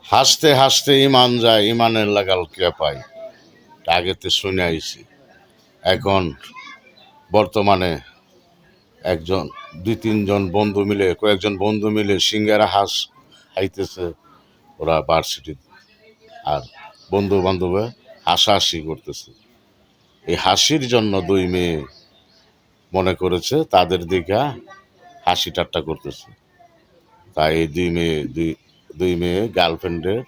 হাসতে হাসতে ইমান যায়, ইমানের লাগাল কে পায়। আগেতে শুনে আইছি। এখন বর্তমানে একজন দুই তিনজন বন্ধু মিলে, কয়েকজন বন্ধু মিলে সিঙ্গারা হাঁস খাইতেছে ওরা ভার্সিটি। আর বন্ধু বান্ধবে হাসাহাসি করতেছে। এই হাসির জন্য দুই মেয়ে মনে করেছে তাদের দিকে হাসি ঠাট্টা করতেছে। তাই এই দুই মেয়ে গার্লফ্রেন্ডের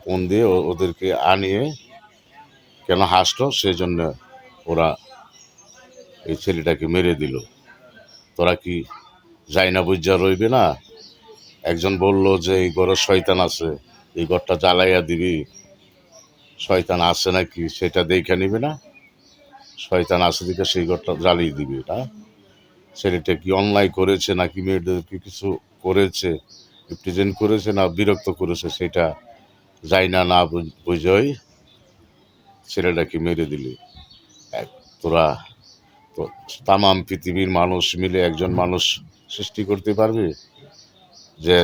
ফোন দিয়ে ওদেরকে আনিয়ে কেন হাসলো সেই জন্য ওরা এই ছেলেটাকে মেরে দিল। তোরা কি যাই না বুঝা রইবে না? একজন বলল যে এই ঘরে শয়তান আছে, এই ঘরটা জ্বালাইয়া দিবি, শয়তান আছে নাকি সেটা দেখে নিবে না? শয়তান আছে দিকে সেই ঘরটা জ্বালিয়ে দিবি। এটা ছেলেটা কি অন্যায় করেছে নাকি মেয়েদেরকে কিছু করেছে, প্রেজেন্ট করেছে না বিরক্ত করেছে, সেটা যাই না বুঝই ছেলেটাকে মেরে দিলি। তোরা তো তামাম পৃথিবীর মানুষ মিলে একজন মানুষ সৃষ্টি করতে পারবে? যে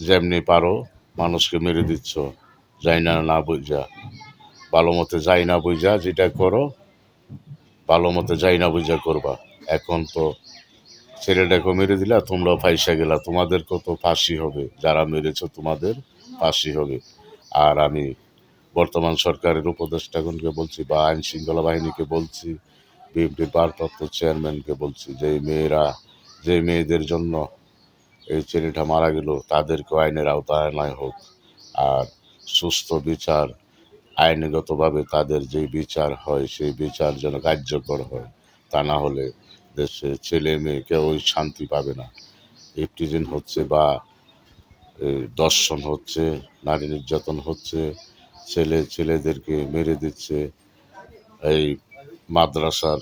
যেমনি পারো মানুষকে মেরে দিচ্ছ, না বুঝা। ভালো মতে যাই না বুঝা যেটা করো, ভালো মতে যাই না বুঝা করবা। এখন তো ছেলেটাকে মেরে দিলা, তোমরাও ফাইসা গেলা, তোমাদেরকেও তো ফাঁসি হবে, যারা মেরেছ তোমাদের ফাঁসি হবে। আর আমি বর্তমান সরকারের উপদেষ্টাগণকে বলছি বা আইন শৃঙ্খলা বাহিনীকে বলছি, বিএনপির ভারপ্রাপ্ত চেয়ারম্যানকে বলছি যে মেয়েদের জন্য এই ছেলেটা মারা গেল তাদেরকেও আইনের আওতায় আনা হোক। আর সুস্থ বিচার, আইনগতভাবে তাদের যে বিচার হয় সেই বিচার যেন কার্যকর হয়। তা না হলে দেশে ছেলে মেয়ে কেউই শান্তি পাবে না। ইফটিজিং হচ্ছে বা দর্শন হচ্ছে, নারী নির্যাতন হচ্ছে, ছেলেদেরকে মেরে দিচ্ছে। এই মাদ্রাসার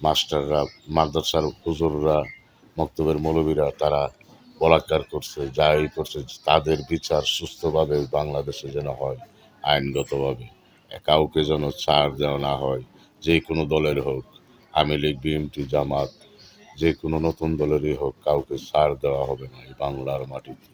মাস্টাররা, মাদ্রাসার হুজুররা, মক্তবের মৌলবীরা তারা বলাৎকার করছে, যাই করছে, তাদের বিচার সুস্থভাবে বাংলাদেশে যেন হয়, আইনগতভাবে। কাউকে যেন ছাড় দেওয়া না হয়, যে কোনো দলের হোক, আওয়ামী লীগ, বিএনপি, জামাত, যে কোনো নতুন দলেরই হোক, কাউকে ছাড় দেওয়া হবে না এই বাংলার মাটিতে।